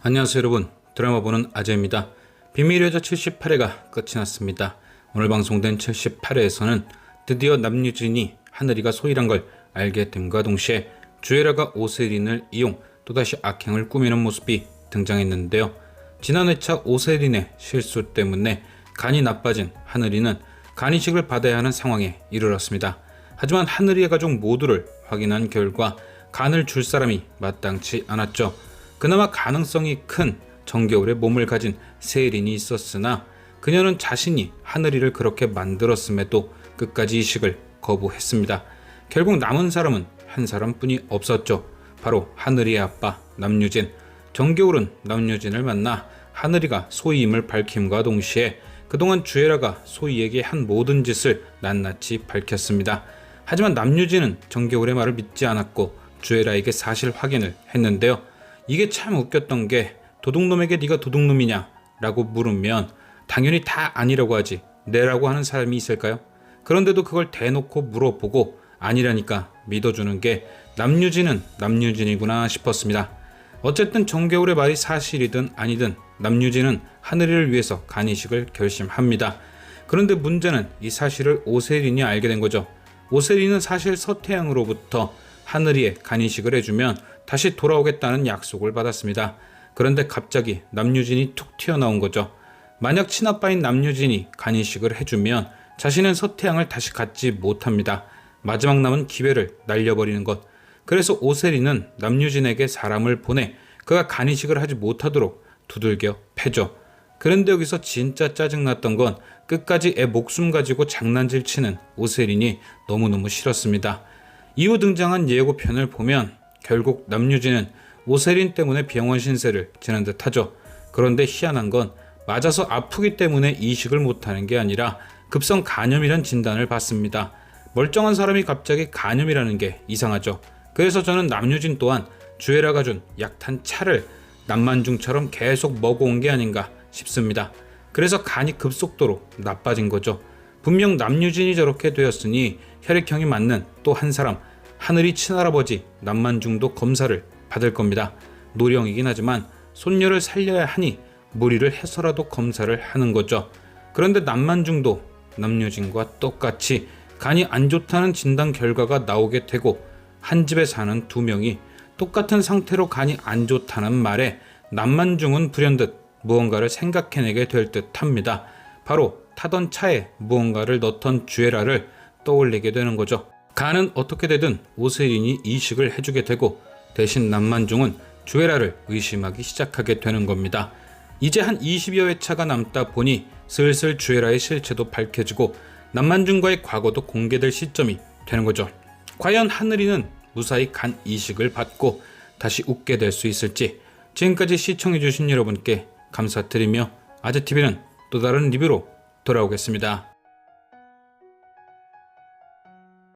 안녕하세요 여러분, 드라마 보는 아재입니다. 비밀의 여자 78회가 끝이 났습니다. 오늘 방송된 78회에서는 드디어 남유진이 하늘이가 소희란 걸 알게 됨과 동시에 주애라가 오세린을 이용 또다시 악행을 꾸미는 모습이 등장했는데요. 지난 회차 오세린의 실수 때문에 간이 나빠진 하늘이는 간이식을 받아야 하는 상황에 이르렀습니다. 하지만 하늘이의 가족 모두를 확인한 결과 간을 줄 사람이 마땅치 않았죠. 그나마 가능성이 큰 정겨울의 몸을 가진 세린이 있었으나 그녀는 자신이 하늘이를 그렇게 만들었음에도 끝까지 이식을 거부했습니다. 결국 남은 사람은 한 사람뿐이 없었죠. 바로 하늘이의 아빠 남유진. 정겨울은 남유진을 만나 하늘이가 소희임을 밝힘과 동시에 그동안 주애라가 소희에게 한 모든 짓을 낱낱이 밝혔습니다. 하지만 남유진은 정겨울의 말을 믿지 않았고 주애라에게 사실 확인을 했는데요. 이게 참 웃겼던 게 도둑놈에게 네가 도둑놈이냐 라고 물으면 당연히 다 아니라고 하지 네라고 하는 사람이 있을까요? 그런데도 그걸 대놓고 물어보고 아니라니까 믿어주는 게 남유진은 남유진이구나 싶었습니다. 어쨌든 정겨울의 말이 사실이든 아니든 남유진은 하늘이를 위해서 간이식을 결심합니다. 그런데 문제는 이 사실을 오세린이 알게 된 거죠. 오세린은 사실 서태양으로부터 하늘이의 간이식을 해주면 다시 돌아오겠다는 약속을 받았습니다. 그런데 갑자기 남유진이 툭 튀어나온 거죠. 만약 친아빠인 남유진이 간이식을 해주면 자신은 서태양을 다시 갖지 못합니다. 마지막 남은 기회를 날려버리는 것. 그래서 오세린은 남유진에게 사람을 보내 그가 간이식을 하지 못하도록 두들겨 패죠. 그런데 여기서 진짜 짜증났던 건 끝까지 애 목숨 가지고 장난질 치는 오세린이 너무너무 싫었습니다. 이후 등장한 예고편을 보면 결국 남유진은 오세린 때문에 병원 신세를 지는 듯 하죠. 그런데 희한한 건 맞아서 아프기 때문에 이식을 못하는 게 아니라 급성 간염이란 진단을 받습니다. 멀쩡한 사람이 갑자기 간염이라는 게 이상하죠. 그래서 저는 남유진 또한 주애라가 준 약탄 차를 남만중처럼 계속 먹어온 게 아닌가 싶습니다. 그래서 간이 급속도로 나빠진 거죠. 분명 남유진이 저렇게 되었으니 혈액형이 맞는 또 한 사람 하늘이 친할아버지 남만중도 검사를 받을 겁니다. 노령이긴 하지만 손녀를 살려야 하니 무리를 해서라도 검사를 하는 거죠. 그런데 남만중도 남유진과 똑같이 간이 안 좋다는 진단 결과가 나오게 되고 한 집에 사는 두 명이 똑같은 상태로 간이 안 좋다는 말에 남만중은 불현듯 무언가를 생각해내게 될 듯합니다. 바로 타던 차에 무언가를 넣던 주애라를 떠올리게 되는 거죠. 간은 어떻게 되든 오세린이 이식을 해주게 되고 대신 남만중은 주애라를 의심하기 시작하게 되는 겁니다. 이제 한 20여 회차가 남다 보니 슬슬 주애라의 실체도 밝혀지고 남만중과의 과거도 공개될 시점이 되는 거죠. 과연 하늘이는 무사히 간 이식을 받고 다시 웃게 될 수 있을지. 지금까지 시청해주신 여러분께 감사드리며 아재TV는 또 다른 리뷰로 돌아오겠습니다.